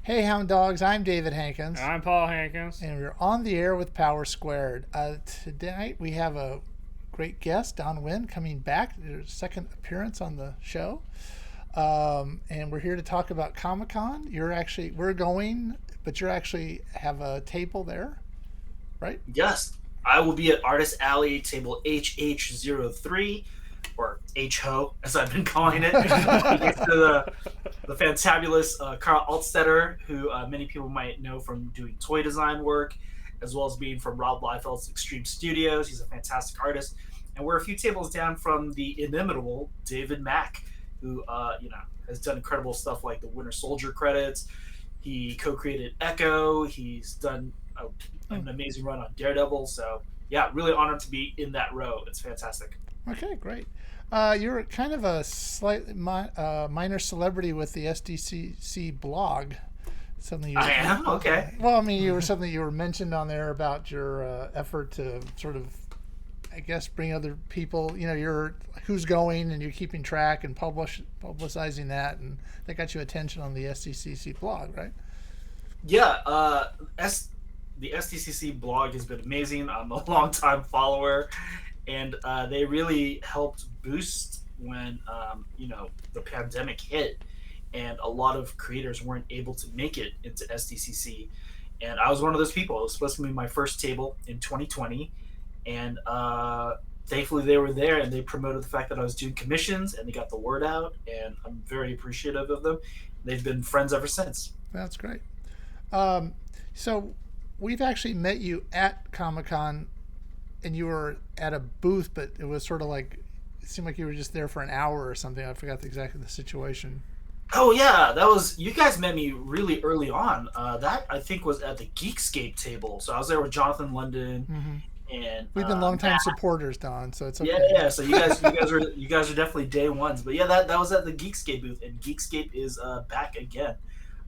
Hey, Hound Dogs, I'm David Hankins, I'm Paul Hankins. and we're on the air with Power Squared. Tonight we have a great guest, Don Nguyen, coming back, their second appearance on the show. And we're here to talk about Comic-Con. We're going, but you're actually have a table there, right? Yes, I will be at Artist Alley, table HH03, or HO, as I've been calling it, next to the fantabulous Carl Altstetter, who many people might know from doing toy design work, as well as being from Rob Liefeld's Extreme Studios. He's a fantastic artist. And we're a few tables down from the inimitable David Mack, who has done incredible stuff like the Winter Soldier credits. He co-created Echo. He's done an amazing run on Daredevil. So yeah, really honored to be in that row. It's fantastic. Okay, great. You're kind of a slightly minor celebrity with the Sdcc Blog. Something I am? Okay. Well, I mean, you were mentioned on there about your effort to sort of, I guess, bring other people. You're who's going, and you're keeping track and publicizing that, and that got you attention on the Sdcc Blog, right? Yeah, the Sdcc blog has been amazing. I'm a longtime follower, and they really helped boost when the pandemic hit, and a lot of creators weren't able to make it into Sdcc, and I was one of those people. It was supposed to be my first table in 2020, and thankfully they were there, and they promoted the fact that I was doing commissions, and they got the word out, and I'm very appreciative of them. They've been friends ever since. That's great. So we've actually met you at Comic-Con, and you were at a booth, but it was sort of like, it seemed like you were just there for an hour or something. I forgot exactly the situation. Oh yeah, that was, you guys met me really early on. That I think was at the Geekscape table. So I was there with Jonathan London, and We've been longtime Matt. supporters, Don, so it's okay. Yeah. So you guys are definitely day ones. But yeah, that was at the Geekscape booth, and Geekscape is back again.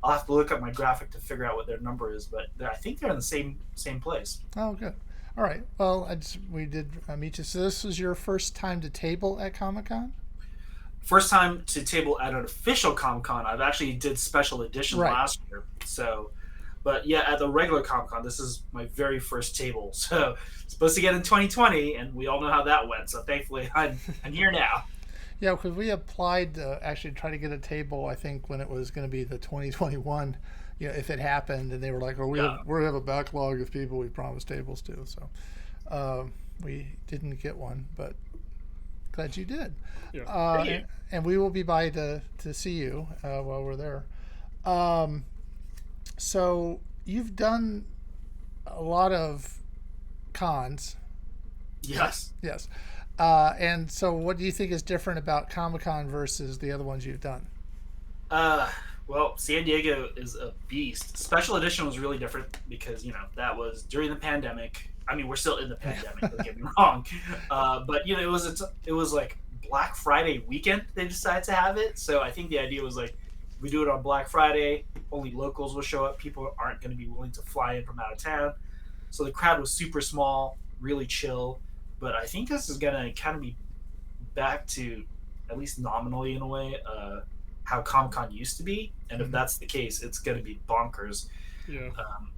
I'll have to look up my graphic to figure out what their number is, but I think they're in the same place. Oh, good. All right. Well, we did meet you. So this was your first time to table at Comic-Con? First time to table at an official Comic-Con. I've actually did special edition Right. last year. So, but yeah, at the regular Comic-Con, this is my very first table. So supposed to get in 2020, and we all know how that went. So thankfully, I'm here now. Yeah, because we applied to actually try to get a table, I think, when it was going to be the 2021, if it happened, and they were like, oh, we have a backlog of people we promised tables to. So we didn't get one, but glad you did. Yeah. And we will be by to see you while we're there. So you've done a lot of cons. Yes. Yes. And so what do you think is different about Comic-Con versus the other ones you've done? Well, San Diego is a beast. Special edition was really different because that was during the pandemic. I mean, we're still in the pandemic. Don't get me wrong, but it was like Black Friday weekend. They decided to have it, so I think the idea was like, we do it on Black Friday. Only locals will show up. People aren't going to be willing to fly in from out of town, so the crowd was super small, really chill. But I think this is going to kind of be back to, at least nominally in a way, how Comic-Con used to be. And if that's the case, it's going to be bonkers. Yeah.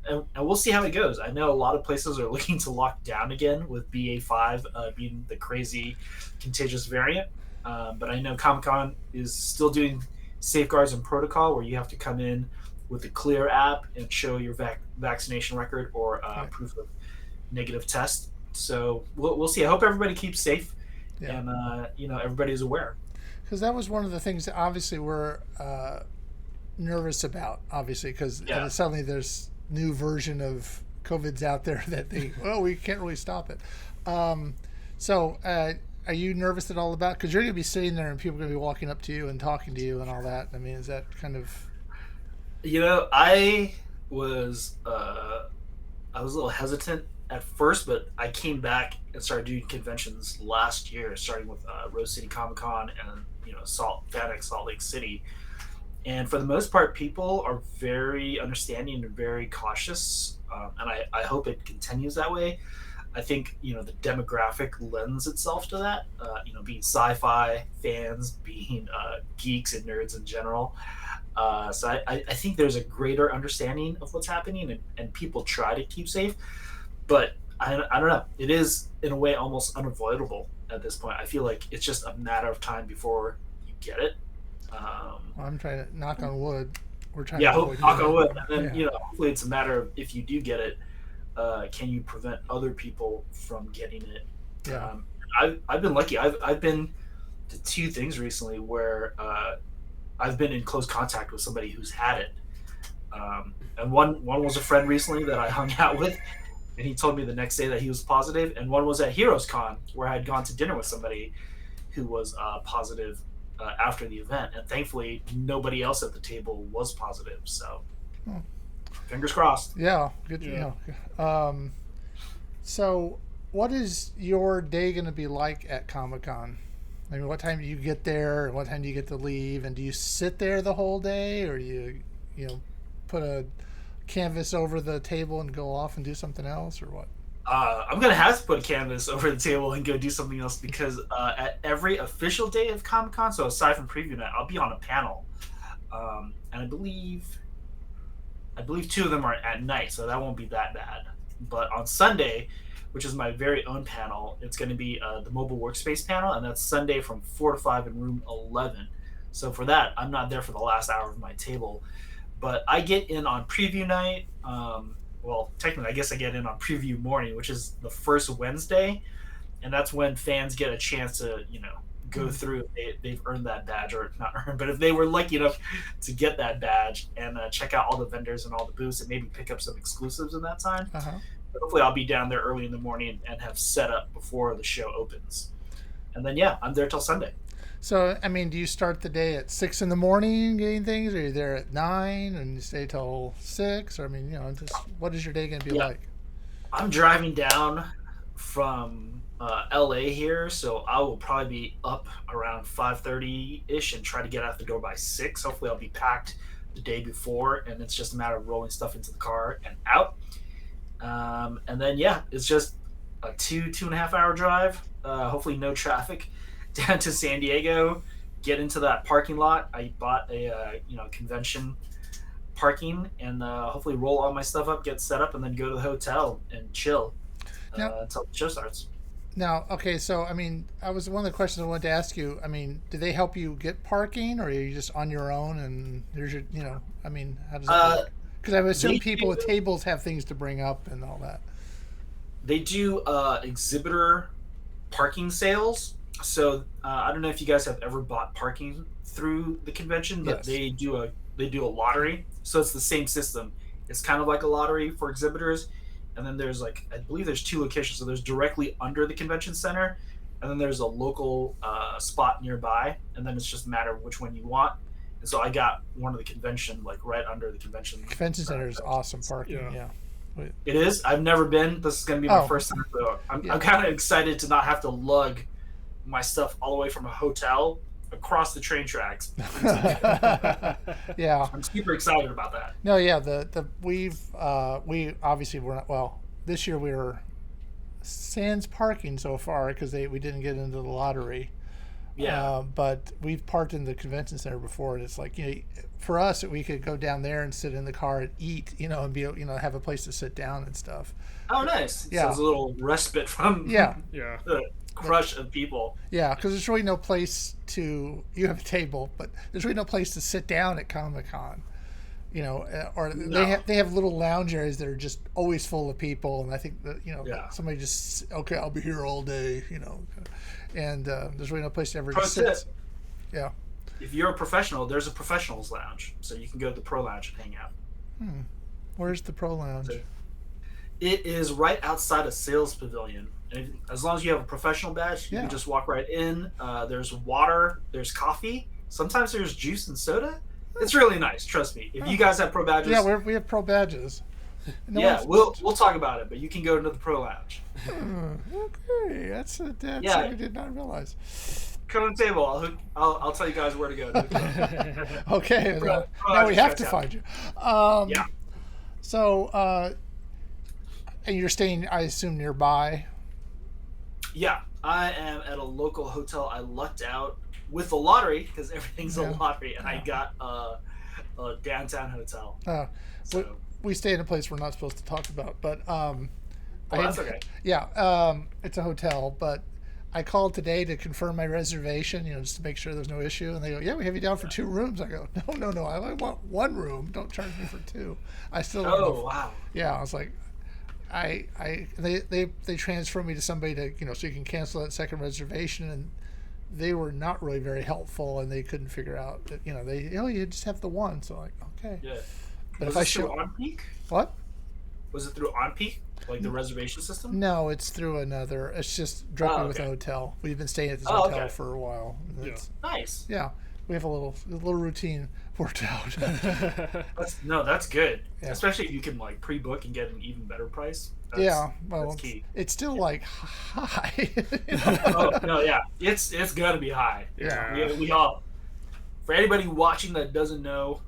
And we'll see how it goes. I know a lot of places are looking to lock down again with BA5 being the crazy contagious variant. But I know Comic-Con is still doing safeguards and protocol where you have to come in with the Clear app and show your vaccination record or proof of negative test. So we'll see. I hope everybody keeps safe, and everybody's aware. Because that was one of the things that obviously we're nervous about, obviously, because suddenly there's new version of COVID's out there that we can't really stop it. So are you nervous at all about? Because you're going to be sitting there and people are going to be walking up to you and talking to you and all that. I mean, is that kind of? I was a little hesitant at first, but I came back and started doing conventions last year, starting with Rose City Comic Con and FanX Salt Lake City. And for the most part, people are very understanding and very cautious, and I hope it continues that way. I think the demographic lends itself to that. Being sci-fi fans, being geeks and nerds in general. So I think there's a greater understanding of what's happening, and people try to keep safe. But I don't know. It is in a way almost unavoidable at this point. I feel like it's just a matter of time before you get it. I'm trying to knock on wood. We're trying. Yeah, to knock on wood. And then hopefully it's a matter of, if you do get it, can you prevent other people from getting it? Yeah. I've been lucky. I've been to 2 things recently where I've been in close contact with somebody who's had it. And one was a friend recently that I hung out with, and he told me the next day that he was positive. And one was at Heroes Con, where I had gone to dinner with somebody who was positive after the event. And thankfully, nobody else at the table was positive. So fingers crossed. Yeah, good to know. So what is your day going to be like at Comic-Con? I mean, what time do you get there, and what time do you get to leave? And do you sit there the whole day, or you put a canvas over the table and go off and do something else, or what? I'm going to have to put a canvas over the table and go do something else, because at every official day of Comic-Con, so aside from preview night, I'll be on a panel. And I believe 2 of them are at night, so that won't be that bad. But on Sunday, which is my very own panel, it's going to be the mobile workspace panel, and that's Sunday from 4 to 5 in room 11. So for that, I'm not there for the last hour of my table. But I get in on preview night. Well, technically, I guess I get in on preview morning, which is the first Wednesday. And that's when fans get a chance to, go through if they've earned that badge, or not earned, but if they were lucky enough to get that badge, and check out all the vendors and all the booths, and maybe pick up some exclusives in that time. Uh-huh. But hopefully I'll be down there early in the morning and have set up before the show opens. And then, I'm there till Sunday. So, I mean, do you start the day at 6 in the morning getting things, or are you there at 9 and you stay till 6? Or, I mean, just what is your day going to be like? I'm driving down from LA here, so I will probably be up around 5:30-ish and try to get out the door by 6. Hopefully I'll be packed the day before, and it's just a matter of rolling stuff into the car and out. And then, it's just a 2.5 hour drive, hopefully no traffic, down to San Diego, get into that parking lot. I bought a convention parking, and hopefully roll all my stuff up, get set up, and then go to the hotel and chill until the show starts. Now, okay, so, I mean, one of the questions I wanted to ask you, I mean, do they help you get parking, or are you just on your own, and there's your, I mean, how does that work? Because I would assume people with tables have things to bring up and all that. They do exhibitor parking sales. So I don't know if you guys have ever bought parking through the convention, but they do a lottery. So it's the same system. It's kind of like a lottery for exhibitors. And then there's I believe there's 2 locations. So there's directly under the convention center, and then there's a local spot nearby. And then it's just a matter of which one you want. And so I got one of the convention, right under the convention. Convention center is awesome parking. Yeah. It is. I've never been. This is going to be my first time. So I'm kind of excited to not have to lug my stuff all the way from a hotel across the train tracks. Yeah. I'm super excited about that. No, yeah. We obviously were not, well, this year we were sans parking so far because we didn't get into the lottery. Yeah. But we've parked in the convention center before, and it's for us, we could go down there and sit in the car and eat, and be, have a place to sit down and stuff. Oh, nice. Yeah. So it's a little respite from the crush of people. Yeah, because there's really no place you have a table, but there's really no place to sit down at Comic-Con. Or they have little lounge areas that are just always full of people, and I think that somebody just I'll be here all day, and there's really no place to ever just sit. Yeah. If you're a professional, there's a professionals lounge, so you can go to the pro lounge and hang out. Where's the pro lounge? So it is right outside a sales pavilion. And as long as you have a professional badge, you can just walk right in. There's water, there's coffee. Sometimes there's juice and soda. It's really nice, trust me. If you guys have pro badges, we have pro badges. We'll talk about it, but you can go into the pro lounge. Okay, that's I did not realize. Come on the table. I'll tell you guys where to go. Okay, now we have to find you. So, And you're staying, I assume, nearby. Yeah, I am at a local hotel. I lucked out with the lottery because everything's a lottery, and I got a downtown hotel. So we stay in a place we're not supposed to talk about, but that's okay. Yeah, it's a hotel, but I called today to confirm my reservation, just to make sure there's no issue. And they go, "Yeah, we have you down for 2 rooms." I go, "No, I only want 1 room. Don't charge me for 2." I still don't know. Wow. Yeah, I was like, they transfer me to somebody to so you can cancel that second reservation, and they were not really very helpful, and they couldn't figure out that you just have the one. So like, okay. Yeah. But Was if I it show through OnPeak? what? Was it through OnPeak, like the reservation system? No, it's through another. It's just directly with a hotel. We've been staying at this hotel for a while. Nice. Yeah, we have a little routine worked out. That's good. Yeah. Especially if you can like pre-book and get an even better price. That's key. It's still like high. Oh no, yeah, it's gonna be high. Yeah. We all. For anybody watching that doesn't know,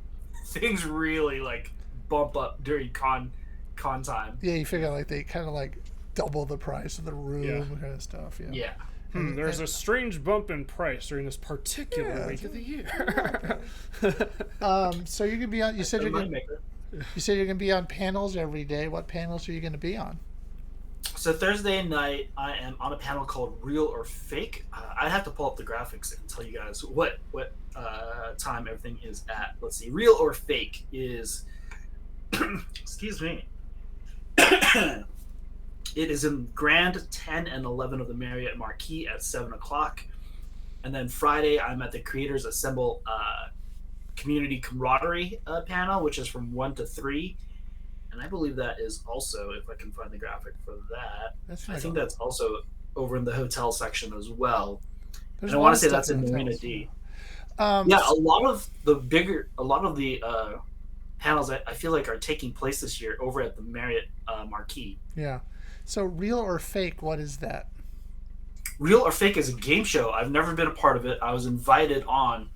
things really like bump up during con time. Yeah, you figure like they kind of like double the price of the room kind of stuff. Yeah. There's a strange bump in price during this particular week of the year. So you're gonna be on. You said you're gonna be on panels every day. What panels are you gonna be on? So Thursday night, I am on a panel called Real or Fake. I have to pull up the graphics and tell you guys what time everything is at. Let's see. Real or Fake is, excuse me. It is in Grand 10 and 11 of the Marriott Marquis at 7 o'clock. And then Friday, I'm at the Creators Assemble Community Camaraderie panel, which is from 1 to 3. And I believe that is also, if I can find the graphic for that, I think that's also over in the hotel section as well. And I want to say that's in Marina D. A lot of the panels I feel like are taking place this year over at the Marriott Marquis. Yeah. So Real or Fake, what is that? Real or Fake is a game show. I've never been a part of it. I was invited on,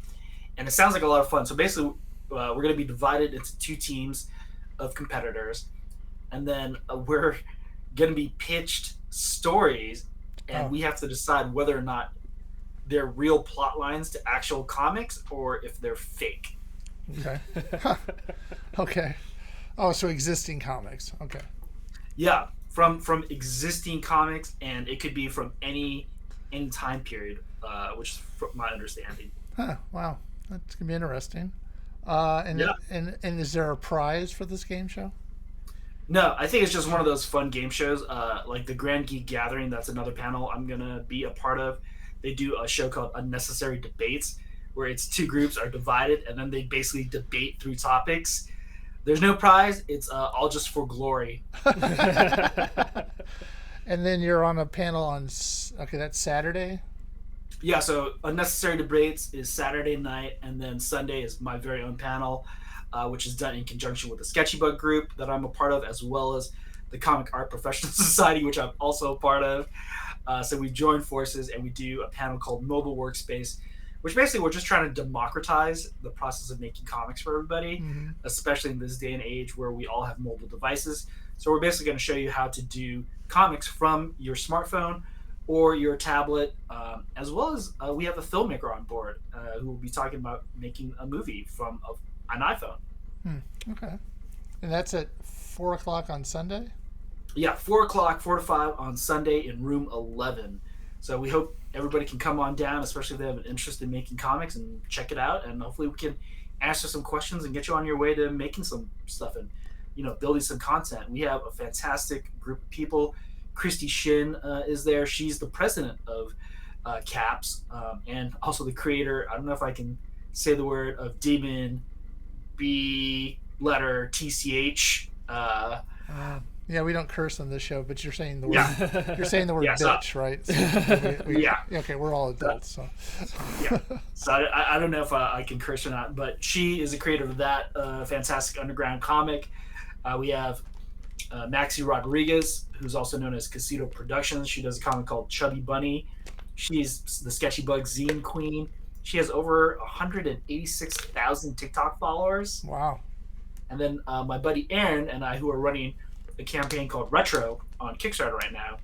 and it sounds like a lot of fun. So basically, we're going to be divided into 2 teams of competitors, and then we're going to be pitched stories, and we have to decide whether or not they're real plot lines to actual comics or if they're fake. Okay. Okay. Oh, so existing comics. Okay. Yeah, from existing comics, and it could be from any time period, which is from my understanding. Huh. Wow, that's gonna be interesting. And is there a prize for this game show? No, I think it's just one of those fun game shows, like the Grand Geek Gathering. That's another panel I'm gonna be a part of. They do a show called Unnecessary Debates, where it's 2 groups are divided, and then they basically debate through topics. There's no prize. It's all just for glory. And then you're on a panel on. Okay, that's Saturday. Yeah, so Unnecessary Debates is Saturday night, and then Sunday is my very own panel, which is done in conjunction with the Sketchybug group that I'm a part of, as well as the Comic Art Professional Society, which I'm also a part of. So we join forces, and we do a panel called Mobile Workspace, which basically we're just trying to democratize the process of making comics for everybody, especially in this day and age where we all have mobile devices. So we're basically going to show you how to do comics from your smartphone or your tablet, as well as we have a filmmaker on board who will be talking about making a movie from an iPhone. Okay. And that's at 4 o'clock on Sunday? Yeah, 4 o'clock, 4 to 5 on Sunday in room 11. So we hope everybody can come on down, especially if they have an interest in making comics, and check it out. And hopefully we can answer some questions and get you on your way to making some stuff and, building some content. We have a fantastic group of people. Christy Shin is there. She's the president of CAPS and also the creator. I don't know if I can say the word of Demon B letter TCH. Yeah, we don't curse on this show, but you're saying the word. You're saying the word bitch, right? So yeah. Okay, we're all adults, so. Yeah. So I don't know if I can curse or not, but she is the creator of that fantastic underground comic. We have Maxie Rodriguez, who's also known as Casito Productions. She does a comic called Chubby Bunny. She's the Sketchybug Zine Queen. She has over 186,000 TikTok followers. Wow. And then my buddy Aaron and I, who are running a campaign called Retro on Kickstarter right now.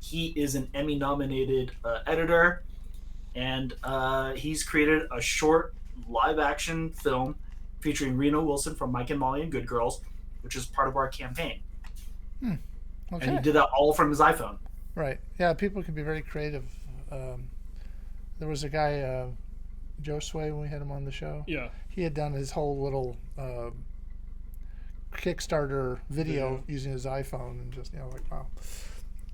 He is an Emmy-nominated editor, and he's created a short live-action film featuring Reno Wilson from Mike and Molly and Good Girls, which is part of our campaign. Okay. And he did that all from his iPhone. Right. Yeah, people can be very creative. There was a guy, Joe Sway, when we had him on the show. Yeah. He had done his whole little Kickstarter video using his iPhone, and just like, wow,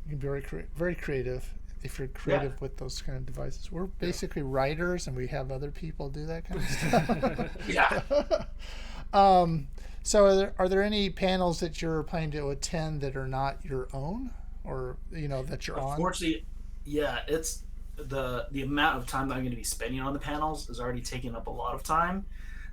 you can be very creative if you're creative with those kind of devices. We're basically writers, and we have other people do that kind of stuff. Yeah. So are there any panels that you're planning to attend that are not your own, or that you're on? Unfortunately, yeah, it's the amount of time that I'm going to be spending on the panels is already taking up a lot of time.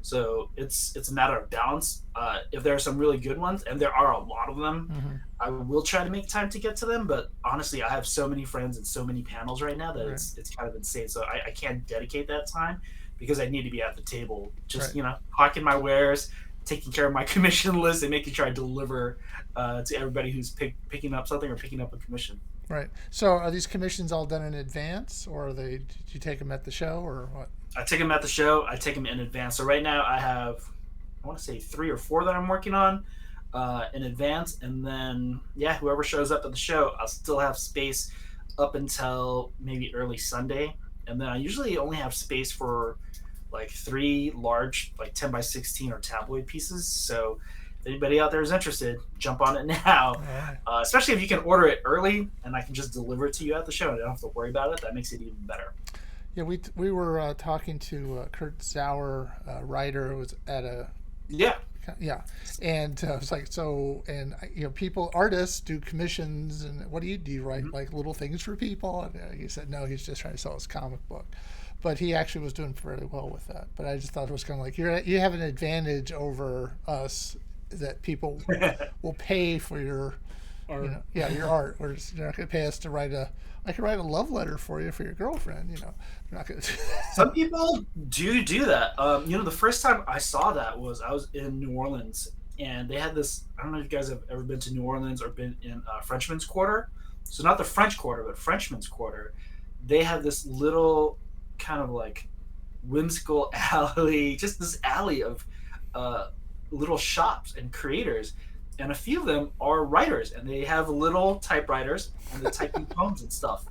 So it's a matter of balance. If there are some really good ones, and there are a lot of them, I will try to make time to get to them. But honestly, I have so many friends and so many panels right now that it's kind of insane. So I can't dedicate that time because I need to be at the table, just hawking my wares, taking care of my commission list, and making sure I deliver to everybody who's picking up something or picking up a commission. Right. So are these commissions all done in advance, or did you take them at the show, or what? I take them at the show. I take them in advance. So right now I have, I want to say 3 or 4 that I'm working on in advance. And then, whoever shows up at the show, I'll still have space up until maybe early Sunday. And then I usually only have space for like 3 large, like 10 by 16 or tabloid pieces. So if anybody out there is interested, jump on it now. Especially if you can order it early and I can just deliver it to you at the show and I don't have to worry about it. That makes it even better. Yeah, we were talking to Kurt Sauer, writer, who was at a and I was like, artists do commissions, and what do you write like little things for people? And he said no, he's just trying to sell his comic book, but he actually was doing fairly well with that. But I just thought it was kind of like you have an advantage over us that people will pay for your art. Your art. They're not going to pay us to write I could write a love letter for you for your girlfriend. They're not going to. Some people do that. The first time I saw that was I was in New Orleans, and they had this. I don't know if you guys have ever been to New Orleans or been in Frenchman's Quarter. So not the French Quarter, but Frenchman's Quarter. They have this little kind of like whimsical alley, just this alley of little shops and creators. And a few of them are writers, and they have little typewriters, and they're typing poems and stuff.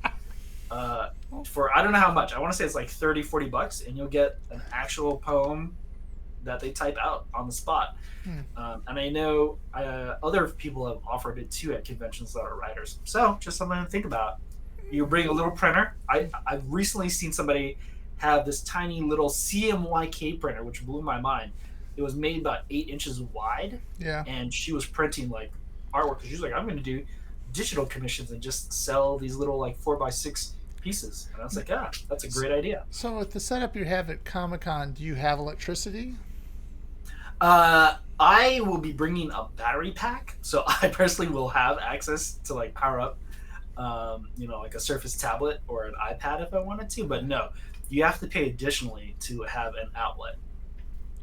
For I don't know how much. I want to say it's like $30-$40, and you'll get an actual poem that they type out on the spot. And I know other people have offered it too at conventions that are writers. So just something to think about. You bring a little printer. I've recently seen somebody have this tiny little CMYK printer, which blew my mind. It was made about 8 inches wide. Yeah. And she was printing like artwork because she was like, I'm going to do digital commissions and just sell these little like 4x6 pieces. And I was like, that's a great idea. So with the setup you have at Comic-Con, do you have electricity? I will be bringing a battery pack. So I personally will have access to like power up, like a Surface tablet or an iPad if I wanted to. But no, you have to pay additionally to have an outlet.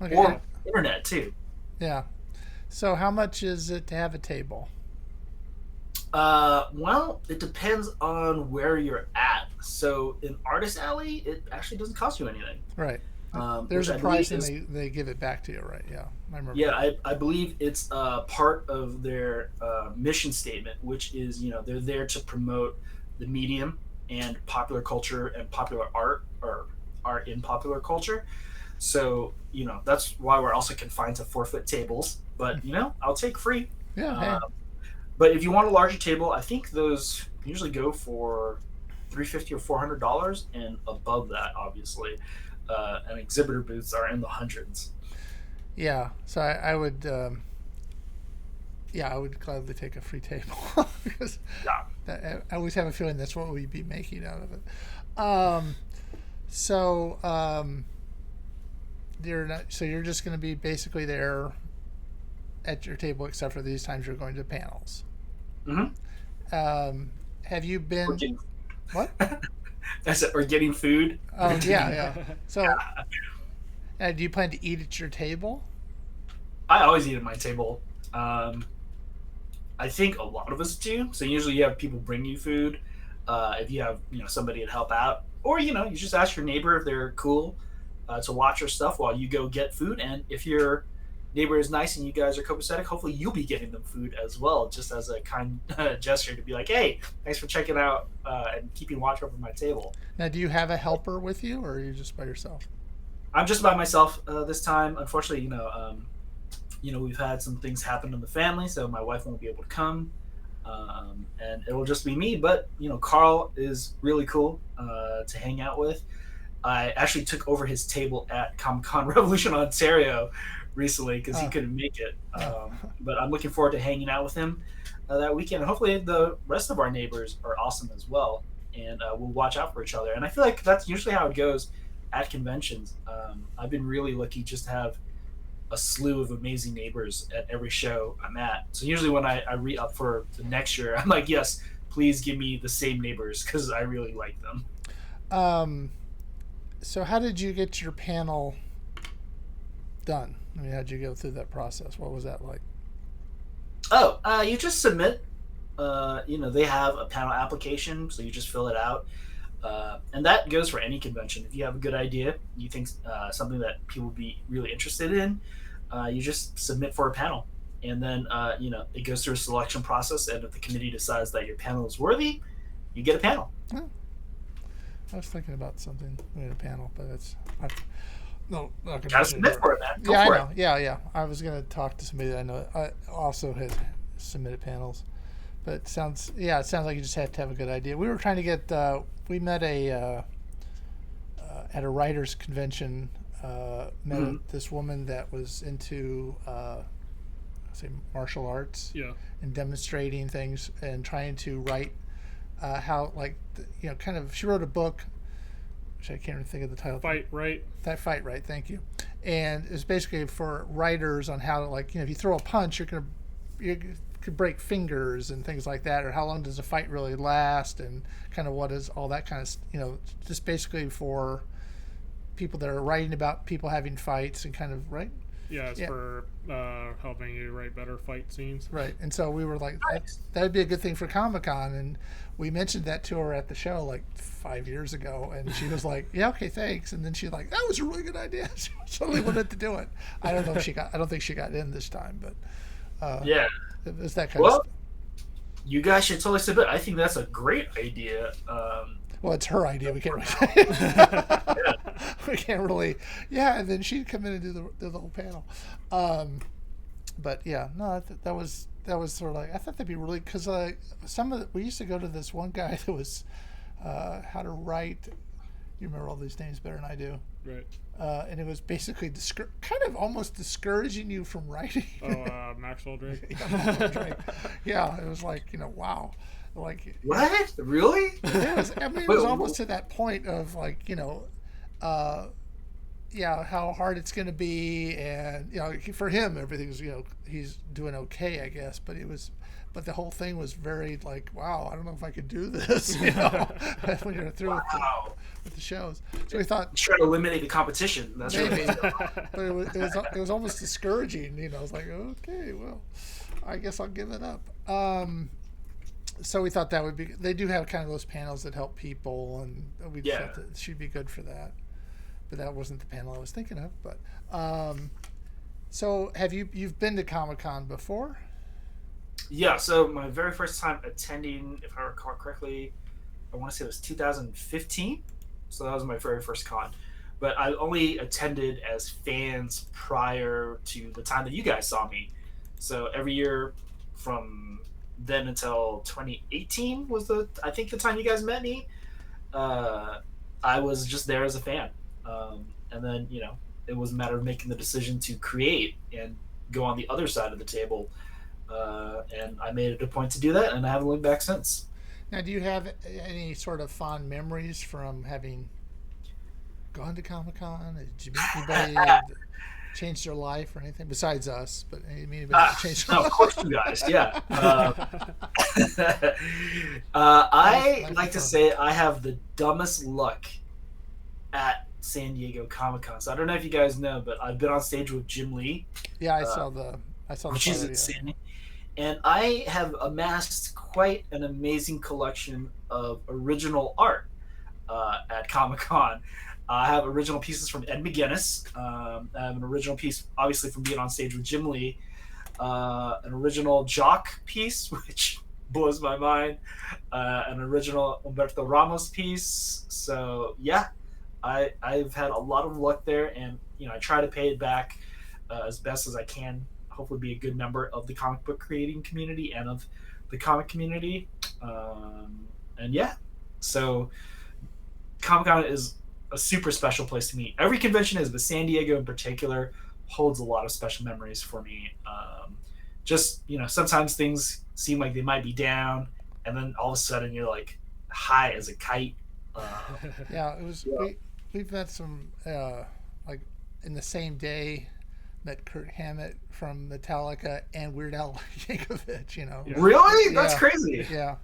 Okay. Or internet too. Yeah. So how much is it to have a table? Well, it depends on where you're at. So in Artist Alley, it actually doesn't cost you anything. Right. There's a price and they give it back to you, right? Yeah, I remember. Yeah, I believe it's part of their mission statement, which is, they're there to promote the medium and popular culture and popular art, or art in popular culture. So, that's why we're also confined to 4-foot tables. But, I'll take free. Yeah. But if you want a larger table, I think those usually go for $350 or $400, and above that, obviously, and exhibitor booths are in the hundreds. Yeah. So I would, I would gladly take a free table because I always have a feeling that's what we'd be making out of it. You're just going to be basically there at your table, except for these times you're going to panels. Have you been? What? I said, or getting food. Oh yeah. So, do you plan to eat at your table? I always eat at my table. I think a lot of us do. So usually you have people bring you food. If you have somebody to help out, or you just ask your neighbor if they're cool to watch your stuff while you go get food. And if your neighbor is nice and you guys are copacetic, hopefully you'll be giving them food as well, just as a kind gesture to be like, hey, thanks for checking out and keeping watch over my table. Now, do you have a helper with you, or are you just by yourself? I'm just by myself this time. Unfortunately, we've had some things happen in the family, so my wife won't be able to come, and it will just be me. But Carl is really cool to hang out with. I actually took over his table at Comic-Con Revolution, Ontario, recently because he couldn't make it. But I'm looking forward to hanging out with him that weekend, and hopefully the rest of our neighbors are awesome as well, and we'll watch out for each other. And I feel like that's usually how it goes at conventions. I've been really lucky just to have a slew of amazing neighbors at every show I'm at. So usually when I re-up for the next year, I'm like, yes, please give me the same neighbors because I really like them. So how did you get your panel done? I mean, how did you go through that process? What was that like? Oh, you just submit. They have a panel application, so you just fill it out. And that goes for any convention. If you have a good idea, you think something that people would be really interested in, you just submit for a panel. And then, it goes through a selection process. And if the committee decides that your panel is worthy, you get a panel. Oh. I was thinking about something in a panel, but it's not gotta submit for it, man. Go yeah, for I know. it. Yeah. I was going to talk to somebody that I know also had submitted panels. But it sounds like you just have to have a good idea. We were trying to get. We met at a writers' convention. Met this woman that was into martial arts. Yeah. And demonstrating things and trying to write how kind of. She wrote a book, which I can't even think of the title. Fight Right. Fight Right. Thank you. And it's basically for writers on how to if you throw a punch, you could break fingers and things like that, or how long does a fight really last, and kind of what is all that kind of just basically for people that are writing about people having fights and kind of Yeah, it's for helping you write better fight scenes. Right. And so we were like, that'd be a good thing for Comic-Con, and we mentioned that to her at the show like 5 years ago, and she was like, yeah, okay, thanks. And then she's like, that was a really good idea. She totally wanted to do it. I don't think she got in this time, but yeah. It was that kind of stuff. You guys should totally submit. I think that's a great idea. Well, it's her idea. We can't really. We can't really. Yeah, and then she'd come in and do the whole panel. But yeah, no, that was sort of like, I thought that'd be really, because we used to go to this one guy that was how to write. You remember all these names better than I do. Right. And it was basically kind of almost discouraging you from writing. Maxwell Drake. Yeah, it was like, wow. Like, what? Really? It was, it was almost to that point of like, how hard it's going to be. And, for him, everything's, he's doing okay, I guess. But but the whole thing was very like, wow, I don't know if I could do this, when you're through with the shows. So we thought, try to eliminate the competition. That's maybe, but it was almost discouraging. I was like, okay, well, I guess I'll give it up. So we thought that would be. They do have kind of those panels that help people, and we thought that she'd be good for that. But that wasn't the panel I was thinking of. But so you've been to Comic-Con before? Yeah. So my very first time attending, if I recall correctly, I want to say it was 2015. So that was my very first con. But I only attended as fans prior to the time that you guys saw me. So every year from then until 2018 was the time you guys met me. I was just there as a fan. And then, it was a matter of making the decision to create and go on the other side of the table. And I made it a point to do that, and I haven't looked back since. Now, do you have any sort of fond memories from having gone to Comic-Con? Did you meet anybody that changed their life or anything besides us? But anybody that changed their life? Of course, you guys, yeah. I like to say I have the dumbest luck at San Diego Comic-Con. So I don't know if you guys know, but I've been on stage with Jim Lee. Yeah, I saw the which is insane. And I have amassed quite an amazing collection of original art at Comic Con. I have original pieces from Ed McGuinness. I have an original piece, obviously, from being on stage with Jim Lee. An original Jock piece, which blows my mind. An original Humberto Ramos piece. So yeah, I've had a lot of luck there, and I try to pay it back as best as I can. Hopefully, be a good member of the comic book creating community and of the comic community. And yeah, so Comic Con is a super special place to meet. Every convention is, but San Diego in particular holds a lot of special memories for me. Just sometimes things seem like they might be down, and then all of a sudden you're like high as a kite. Yeah, it was. Yeah. We've met some like in the same day. Met Kurt Hammett from Metallica and Weird Al Yankovic. Yeah. Really? That's Yeah. crazy. Yeah.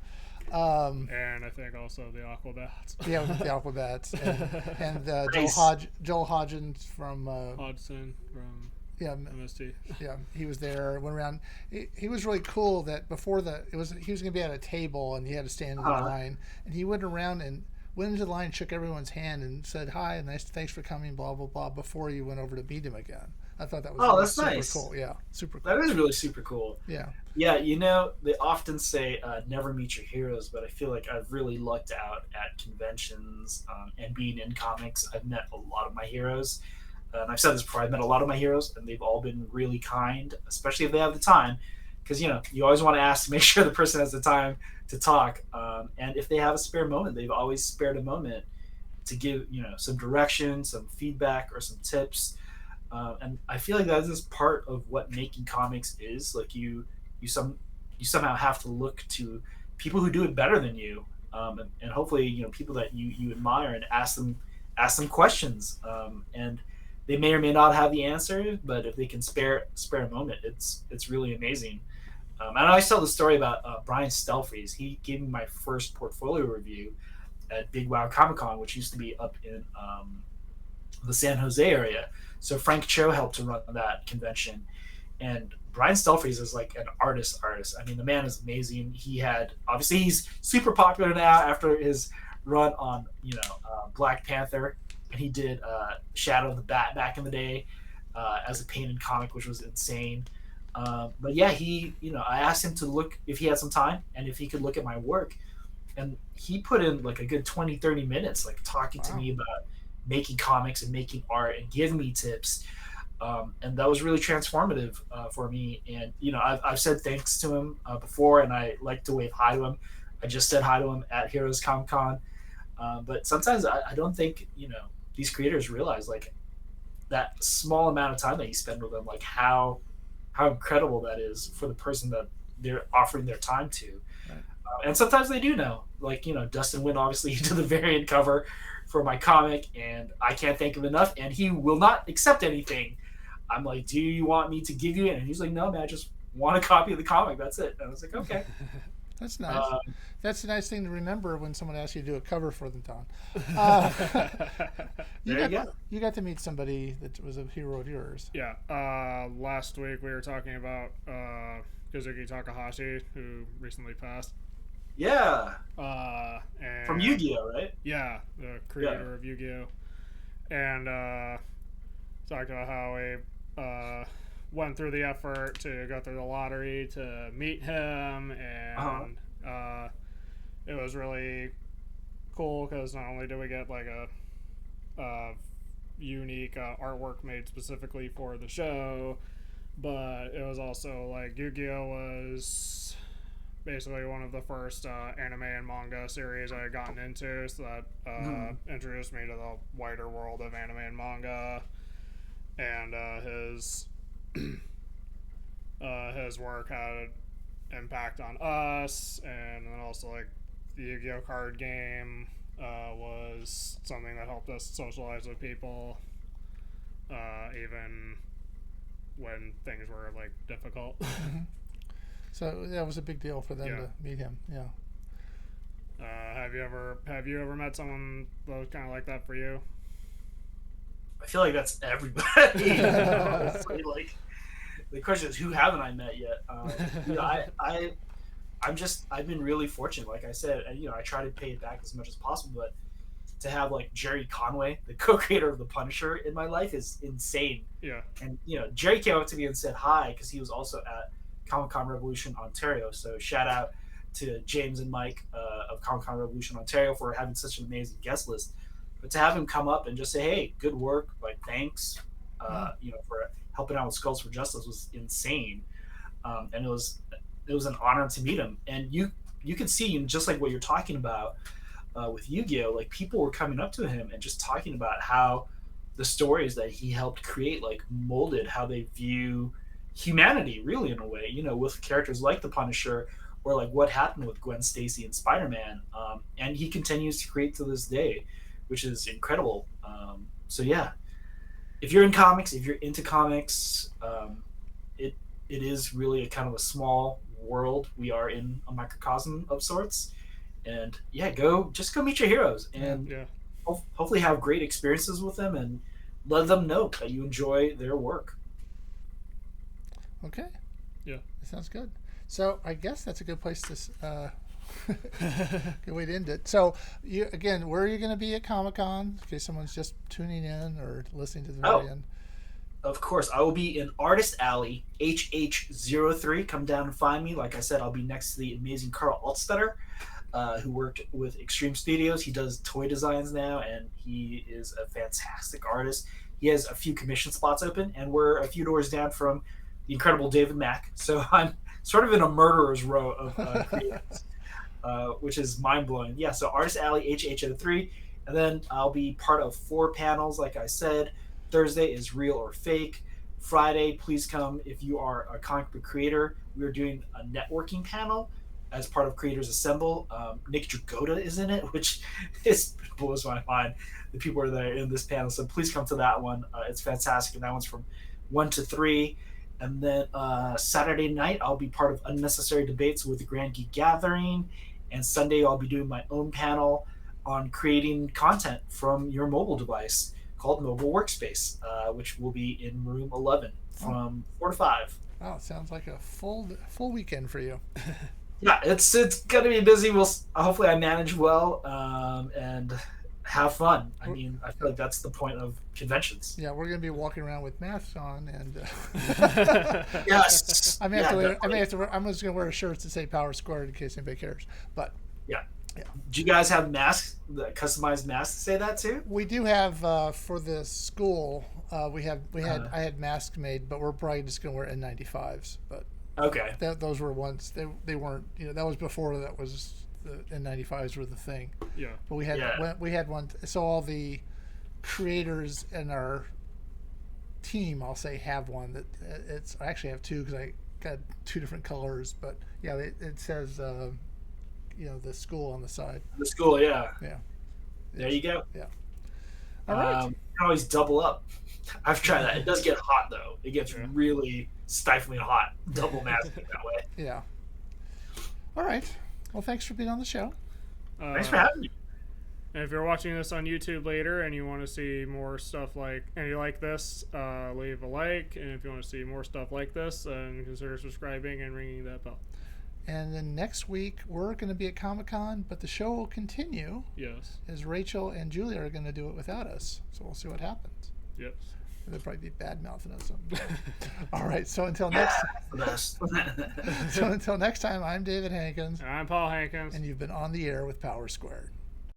And I think also the Aquabats. Yeah, with the Aquabats and Nice. Joel Hodgins from Hodgson from yeah MST. yeah he was there. Went around. He was really cool. That before he was going to be at a table and he had to stand in the line, and he went around and went into the line, shook everyone's hand, and said hi, thanks for coming, blah blah blah, before you went over to meet him again. I thought that was That's super nice. cool. Yeah, super cool. That is really super cool. Yeah. Yeah, they often say never meet your heroes, but I feel like I've really lucked out at conventions and being in comics. I've met a lot of my heroes. And I've said this before, I've met a lot of my heroes, and they've all been really kind, especially if they have the time. Because, you always want to ask to make sure the person has the time to talk. And if they have a spare moment, they've always spared a moment to give, some direction, some feedback, or some tips. And I feel like that is part of what making comics is. Like you somehow have to look to people who do it better than you, and hopefully people that you admire, and ask them questions. And they may or may not have the answer, but if they can spare a moment, it's really amazing. And I always tell the story about Brian Stelfreeze. He gave me my first portfolio review at Big Wow Comic Con, which used to be up in the San Jose area. So Frank Cho helped to run that convention, and Brian Stelfreeze is like an artist. I mean, the man is amazing. He's super popular now after his run on Black Panther, and he did Shadow of the Bat back in the day as a painted comic, which was insane. But yeah, I asked him to look if he had some time and if he could look at my work, and he put in like a good 20-30 minutes like talking to me about making comics and making art and giving me tips. And that was really transformative for me. And I've said thanks to him before, and I like to wave hi to him. I just said hi to him at Heroes Comic Con. But sometimes I don't think these creators realize like that small amount of time that you spend with them, like how incredible that is for the person that they're offering their time to. Right. And sometimes they do know, like Dustin Nguyen, obviously he did the variant cover for my comic, and I can't thank him enough, and he will not accept anything. I'm like, do you want me to give you it? And he's like, no, man, I just want a copy of the comic. That's it. And I was like, okay. That's nice. That's a nice thing to remember when someone asks you to do a cover for them, Don. You got to meet somebody that was a hero of yours. Yeah. Last week we were talking about Kazuki Takahashi, who recently passed. Yeah. And from Yu-Gi-Oh, right? Yeah, the creator of Yu-Gi-Oh. And talked about how he went through the effort to go through the lottery to meet him, and it was really cool because not only did we get like a unique artwork made specifically for the show, but it was also like Yu-Gi-Oh was basically one of the first anime and manga series I had gotten into, so that introduced me to the wider world of anime and manga. And his work had an impact on us, and then also like the Yu-Gi-Oh card game was something that helped us socialize with people, even when things were like difficult. So that was a big deal for them to meet him. Yeah. Have you ever met someone that was kind of like that for you? I feel like that's everybody. Like, the question is, who haven't I met yet? You know, I've been really fortunate, like I said, and you know, I try to pay it back as much as possible. But to have like Jerry Conway, the co-creator of The Punisher, in my life is insane. Yeah. And you know, Jerry came up to me and said hi because he was also at Comic-Con Revolution Ontario. So shout out to James and Mike of Comic-Con Revolution Ontario for having such an amazing guest list. But to have him come up and just say, "Hey, good work, like thanks," you know, for helping out with Skulls for Justice was insane. And it was an honor to meet him. And you can see, just like what you're talking about with Yu-Gi-Oh, like people were coming up to him and just talking about how the stories that he helped create like molded how they view humanity, really, in a way, you know, with characters like the Punisher or like what happened with Gwen Stacy and Spider-Man. And he continues to create to this day, which is incredible. So yeah, if you're in comics, if you're into comics, it is really a kind of a small world. We are in a microcosm of sorts. And yeah, just go meet your heroes and hopefully have great experiences with them and let them know that you enjoy their work. Okay. Yeah. That sounds good. So I guess that's a good place to good way to end it. So again, where are you going to be at Comic-Con? In case someone's just tuning in or listening to the very end. Of course, I will be in Artist Alley, HH03. Come down and find me. Like I said, I'll be next to the amazing Carl Altstetter, who worked with Extreme Studios. He does toy designs now, and he is a fantastic artist. He has a few commission spots open, and we're a few doors down from the incredible David Mack. So I'm sort of in a murderer's row of creatives, which is mind-blowing. Yeah, so Artist Alley, HH03. And then I'll be part of 4 panels, like I said. Thursday is Real or Fake. Friday, please come if you are a comic book creator. We are doing a networking panel as part of Creators Assemble. Nick Dragotta is in it, which blows my mind. The people are there in this panel, so please come to that one. It's fantastic, and that one's from 1 to 3. And then Saturday night, I'll be part of Unnecessary Debates with the Grand Geek Gathering. And Sunday, I'll be doing my own panel on creating content from your mobile device called Mobile Workspace, which will be in room 11 from 4 to 5. Oh, it sounds like a full weekend for you. Yeah, it's gonna be busy. Hopefully I manage well and have fun. I mean, I feel like that's the point of conventions. Yeah, we're gonna be walking around with masks on, and yes, I'm just gonna wear a shirt to say Power Squared in case anybody cares. But yeah. Do you guys have masks, the customized masks to say that too? We do have for the school. I had masks made, but we're probably just gonna wear N95s. But okay, those were ones they weren't. You know, that was before that was the N95s were the thing. Yeah. But we had one. So all the creators in our team, I'll say, have one that I actually have 2 because I got 2 different colors. But yeah, it says. The school on the side. The school, yeah. Yeah. There you go. Yeah. All right. You can always double up. I've tried that. It does get hot, though. It gets really stifling hot. Double masking that way. Yeah. All right. Well, thanks for being on the show. Thanks for having me. And if you're watching this on YouTube later and you want to see more stuff and you like this, leave a like. And if you want to see more stuff like this, consider subscribing and ringing that bell. And then next week, we're going to be at Comic-Con, but the show will continue. Yes. As Rachel and Julia are going to do it without us. So we'll see what happens. Yes. They'll probably be bad-mouthing us. All right. So until next time, I'm David Hankins. And I'm Paul Hankins. And you've been on the air with Power Squared.